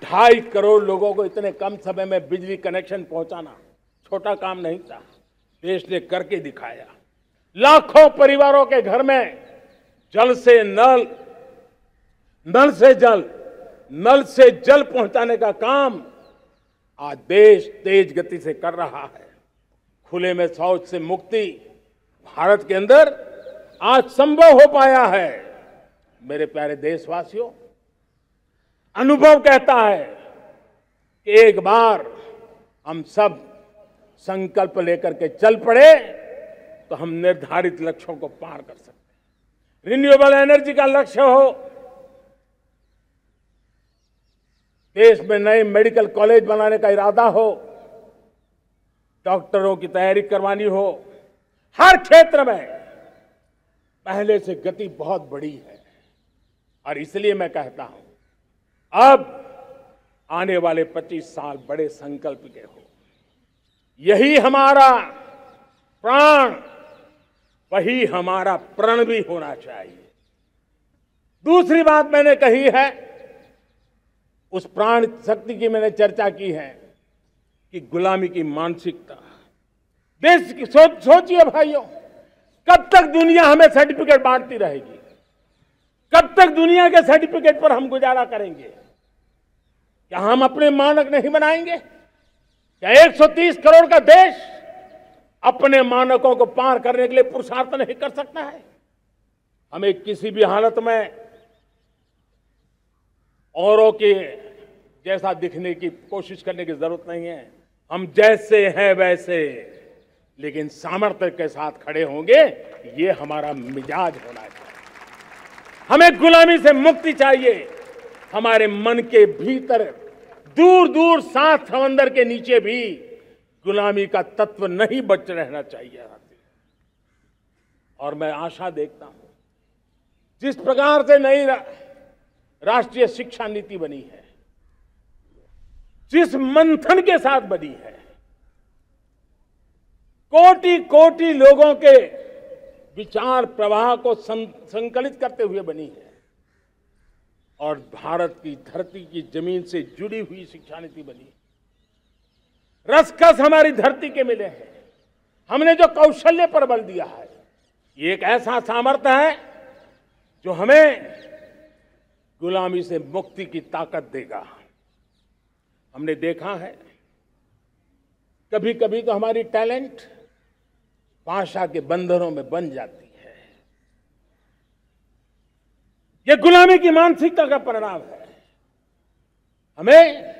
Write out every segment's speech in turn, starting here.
2.5 करोड़ लोगों को इतने कम समय में बिजली कनेक्शन पहुंचाना छोटा काम नहीं था। देश ने करके दिखाया। लाखों परिवारों के घर में जल से नल, नल से जल, नल से जल पहुंचाने का काम आज देश तेज गति से कर रहा है। खुले में शौच से मुक्ति भारत के अंदर आज संभव हो पाया है। मेरे प्यारे देशवासियों, अनुभव कहता है कि एक बार हम सब संकल्प लेकर के चल पड़े तो हम निर्धारित लक्ष्यों को पार कर सकते हैं। रिन्यूएबल एनर्जी का लक्ष्य हो, देश में नए मेडिकल कॉलेज बनाने का इरादा हो, डॉक्टरों की तैयारी करवानी हो, हर क्षेत्र में पहले से गति बहुत बड़ी है। और इसलिए मैं कहता हूं अब आने वाले 25 साल बड़े संकल्प के हो। यही हमारा प्राण, वही हमारा प्रण भी होना चाहिए। दूसरी बात मैंने कही है, उस प्राण शक्ति की मैंने चर्चा की है कि गुलामी की मानसिकता। देश की सोचिए भाइयों, कब तक दुनिया हमें सर्टिफिकेट बांटती रहेगी? कब तक दुनिया के सर्टिफिकेट पर हम गुजारा करेंगे? क्या हम अपने मानक नहीं बनाएंगे? क्या 130 करोड़ का देश अपने मानकों को पार करने के लिए पुरुषार्थ नहीं कर सकता है? हमें किसी भी हालत में औरों के जैसा दिखने की कोशिश करने की जरूरत नहीं है। हम जैसे हैं वैसे, लेकिन सामर्थ्य के साथ खड़े होंगे, ये हमारा मिजाज होना चाहिए। हमें गुलामी से मुक्ति चाहिए। हमारे मन के भीतर दूर दूर 7 समंदर के नीचे भी गुलामी का तत्व नहीं बच रहना चाहिए। और मैं आशा देखता हूं, जिस प्रकार से नई राष्ट्रीय शिक्षा नीति बनी है, जिस मंथन के साथ बनी है, कोटि कोटि लोगों के विचार प्रवाह को संकलित करते हुए बनी है, और भारत की धरती की जमीन से जुड़ी हुई शिक्षा नीति बनी है। रसकस हमारी धरती के मिले हैं। हमने जो कौशल्य पर बल दिया है, ये एक ऐसा सामर्थ्य है जो हमें गुलामी से मुक्ति की ताकत देगा। हमने देखा है कभी कभी तो हमारी टैलेंट भाषा के बंधनों में बन जाती है। यह गुलामी की मानसिकता का परिणाम है। हमें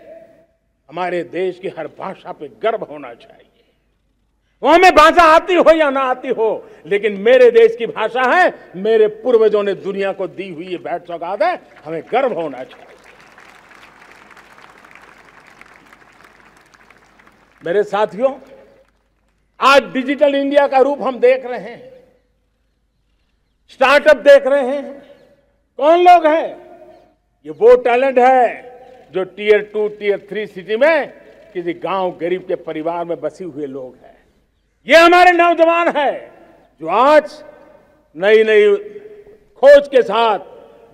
हमारे देश की हर भाषा पे गर्व होना चाहिए। वो हमें भाषा आती हो या ना आती हो, लेकिन मेरे देश की भाषा है, मेरे पूर्वजों ने दुनिया को दी हुई ये भेंट सौगात है, हमें गर्व होना चाहिए। मेरे साथियों, आज डिजिटल इंडिया का रूप हम देख रहे हैं, स्टार्टअप देख रहे हैं। कौन लोग हैं? ये वो टैलेंट है जो टियर 2, टियर 3 सिटी में किसी गांव गरीब के परिवार में बसे हुए लोग हैं। ये हमारे नौजवान हैं जो आज नई नई खोज के साथ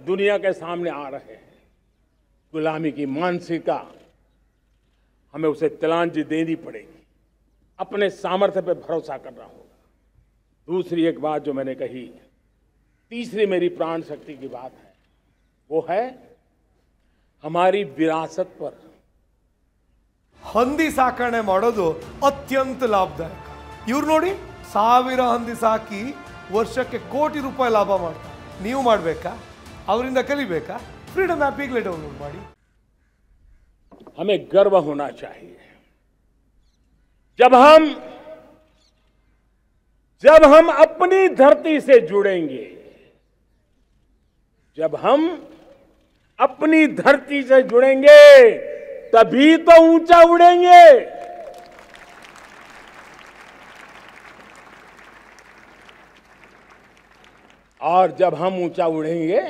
दुनिया के सामने आ रहे हैं। गुलामी की मानसिकता हमें उसे तिलांजलि देनी पड़ेगी। अपने सामर्थ्य पे भरोसा करना होगा। दूसरी एक बात जो मैंने कही, तीसरी मेरी प्राण शक्ति की बात है, वो है हमारी विरासत पर। ಹಂದಿ ಸಾಕಣೆ ಮಾಡೋದು ಅತ್ಯಂತ ಲಾಭದಾಯಕ. ಇವ್ರು ನೋಡಿ 1000 ಹಂದಿ ಸಾಕಿ ವರ್ಷಕ್ಕೆ ಕೋಟಿ ರೂಪಾಯಿ ಲಾಭ ಮಾಡ್ತಾರೆ. ನೀವು ಮಾಡಬೇಕಾ? ಅವರಿಂದ ಕಲಿಬೇಕಾ? ಫ್ರೀಡಮ್ ಆ್ಯಪ್ ಈಗಲೇ ಡೌನ್ಲೋಡ್ ಮಾಡಿ. हमें गर्व होना चाहिए। जब हम अपनी धरती से जुड़ेंगे, जब हम अपनी धरती से जुड़ेंगे, तभी तो ऊंचा उड़ेंगे। और जब हम ऊंचा उड़ेंगे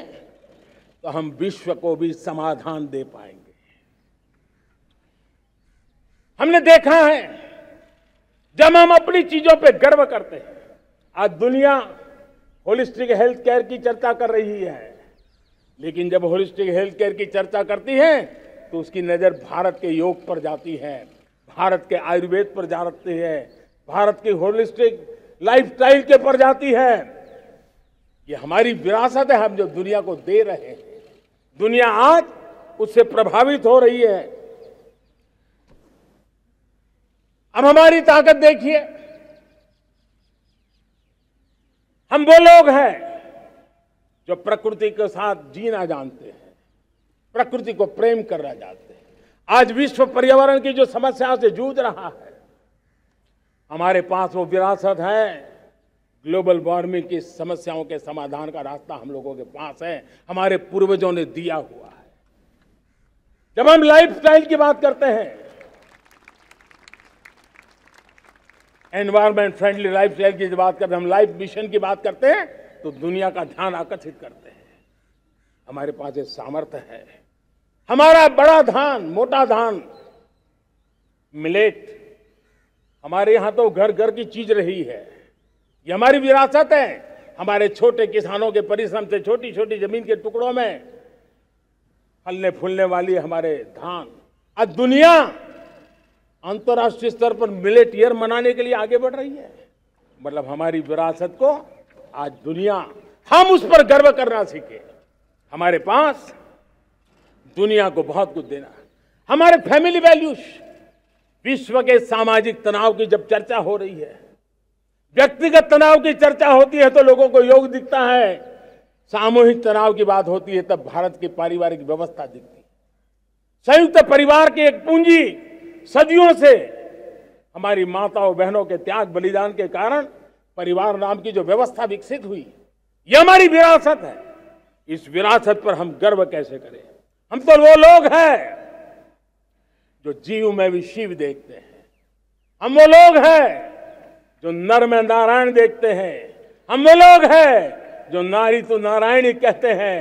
तो हम विश्व को भी समाधान दे पाएंगे। हमने देखा है, जब हम अपनी चीजों पे गर्व करते हैं, आज दुनिया होलिस्टिक हेल्थ केयर की चर्चा कर रही है, लेकिन जब होलिस्टिक हेल्थ केयर की चर्चा करती है तो तो उसकी नज़र भारत के योग पर जाती है, भारत के आयुर्वेद पर जाती है, भारत की होलिस्टिक लाइफस्टाइल के पर जाती है। ये हमारी विरासत है, हम जो दुनिया को दे रहे हैं। दुनिया आज उससे प्रभावित हो रही है। अब हमारी ताकत देखिए, हम वो लोग हैं जो प्रकृति के साथ जीना जानते हैं, प्रकृति को प्रेम करना जानते हैं। आज विश्व पर्यावरण की जो समस्याओं से जूझ रहा है, हमारे पास वो विरासत है। ग्लोबल वार्मिंग की समस्याओं के समाधान का रास्ता हम लोगों के पास है, हमारे पूर्वजों ने दिया हुआ है। जब हम लाइफस्टाइल की बात करते हैं, एनवायरमेंट फ्रेंडली लाइफस्टाइल की बात करते हैं, हम लाइफ मिशन की बात करते हैं, तो दुनिया का ध्यान आकर्षित करते हैं। हमारे पास एक सामर्थ्य है, हमारा बड़ा धान, मोटा धान, मिलेट, हमारे यहां तो घर घर की चीज रही है। ये हमारी विरासत है। हमारे छोटे किसानों के परिश्रम से छोटी छोटी जमीन के टुकड़ों में फलने फूलने वाली हमारे धान। आज दुनिया अंतर्राष्ट्रीय स्तर पर मिलेट ईयर मनाने के लिए आगे बढ़ रही है। मतलब हमारी विरासत को आज दुनिया, हम उस पर गर्व करना सीखे। हमारे पास दुनिया को बहुत कुछ देना है। हमारे फैमिली वैल्यूज, विश्व के सामाजिक तनाव की जब चर्चा हो रही है, व्यक्तिगत तनाव की चर्चा होती है तो लोगों को योग दिखता है, सामूहिक तनाव की बात होती है तब भारत की पारिवारिक व्यवस्था दिखती है। संयुक्त परिवार की एक पूंजी सदियों से हमारी माताओं बहनों के त्याग बलिदान के कारण परिवार नाम की जो व्यवस्था विकसित हुई, यह हमारी विरासत है। इस विरासत पर हम गर्व कैसे करें? हम तो वो लोग हैं जो जीव में भी शिव देखते हैं। हम वो लोग हैं जो नर में नारायण देखते हैं। हम वो लोग हैं जो नारी तो नारायणी कहते हैं।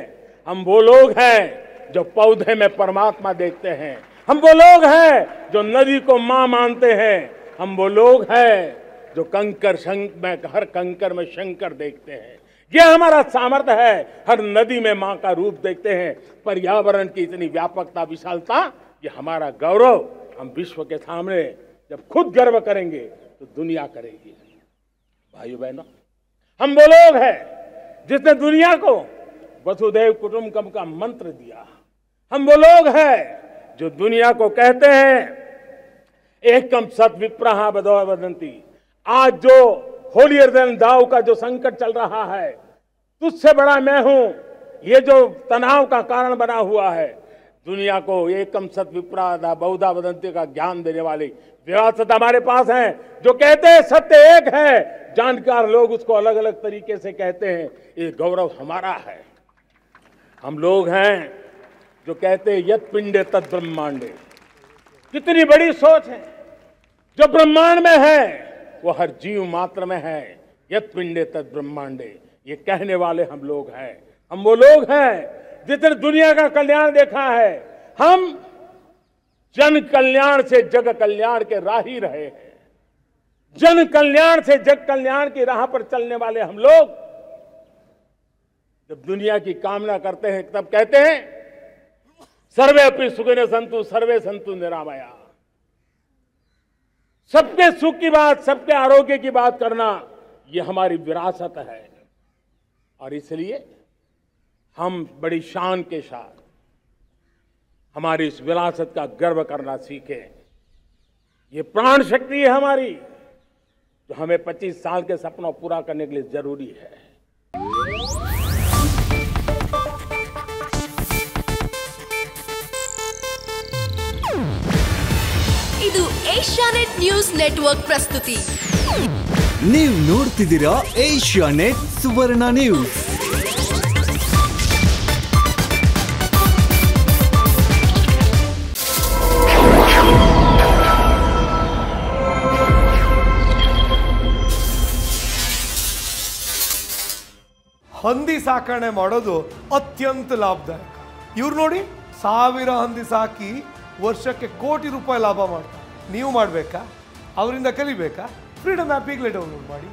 हम वो लोग हैं जो पौधे में परमात्मा देखते हैं। हम वो लोग हैं जो नदी को मां मानते हैं। हम वो लोग हैं जो हर कंकर में शंकर देखते हैं। यह हमारा सामर्थ्य है। हर नदी में मां का रूप देखते हैं। पर्यावरण की इतनी व्यापकता, विशालता, ये हमारा गौरव। हम विश्व के सामने जब खुद गर्व करेंगे तो दुनिया करेगी। भाइयों बहनों, हम वो लोग हैं जिसने दुनिया को वसुधैव कुटुंबकम का मंत्र दिया। हम वो लोग हैं जो दुनिया को कहते हैं एकम सत विप्रहा बदो वदंती। आज जो होलियर देन दाव का जो संकट चल रहा है, तुझसे बड़ा मैं हूं, ये जो तनाव का कारण बना हुआ है, दुनिया को एकम सत विप्रा बहुधा वदंती का ज्ञान देने वाली विरासत हमारे पास है। जो कहते हैं सत्य एक है, जानकार लोग उसको अलग अलग तरीके से कहते हैं। ये गौरव हमारा है। हम लोग हैं जो कहते हैं यत पिंडे तत् ब्रह्मांडे। कितनी बड़ी सोच है। जो ब्रह्मांड में है वो हर जीव मात्र में है। यत पिंडे तत् ब्रह्मांडे, ये कहने वाले हम लोग हैं। हम वो लोग हैं जिसने दुनिया का कल्याण देखा है। हम जन कल्याण से जग कल्याण के राही रहे हैं। जन कल्याण से जग कल्याण की राह पर चलने वाले हम लोग जब दुनिया की कामना करते हैं तब कहते हैं सर्वे अपि सुखिनः सन्तु सर्वे सन्तु निरामया। सबके सुख की बात, सबके आरोग्य की बात करना, यह हमारी विरासत है। और इसलिए हम बड़ी शान के साथ हमारी इस विरासत का गर्व करना सीखें। ये प्राण शक्ति है हमारी, जो हमें 25 साल के सपनों पूरा करने के लिए जरूरी है। ಇದು ಏಷ್ಯಾನೆಟ್ ನ್ಯೂಸ್ ನೆಟ್ವರ್ಕ್ ಪ್ರಸ್ತುತಿ। ನೀವು ನೋಡ್ತಿದ್ದೀರಾ ಏಷ್ಯಾನೆಟ್ ಸುವರ್ಣ ನ್ಯೂಸ್। ಹಂದಿ ಸಾಕಣೆ ಮಾಡೋದು ಅತ್ಯಂತ ಲಾಭದಾಯಕ. ಇವ್ರು ನೋಡಿ, 1000 ಹಂದಿ ಸಾಕಿ ವರ್ಷಕ್ಕೆ ಕೋಟಿ ರೂಪಾಯಿ ಲಾಭ ಮಾಡ್ತಾರೆ. ನೀವು ಮಾಡಬೇಕಾ? ಅವರಿಂದ ಕಲಿಬೇಕಾ? ಫ್ರೀಡಮ್ ಆ್ಯಪ್ ಈಗಲೇ ಡೌನ್ಲೋಡ್ ಮಾಡಿ.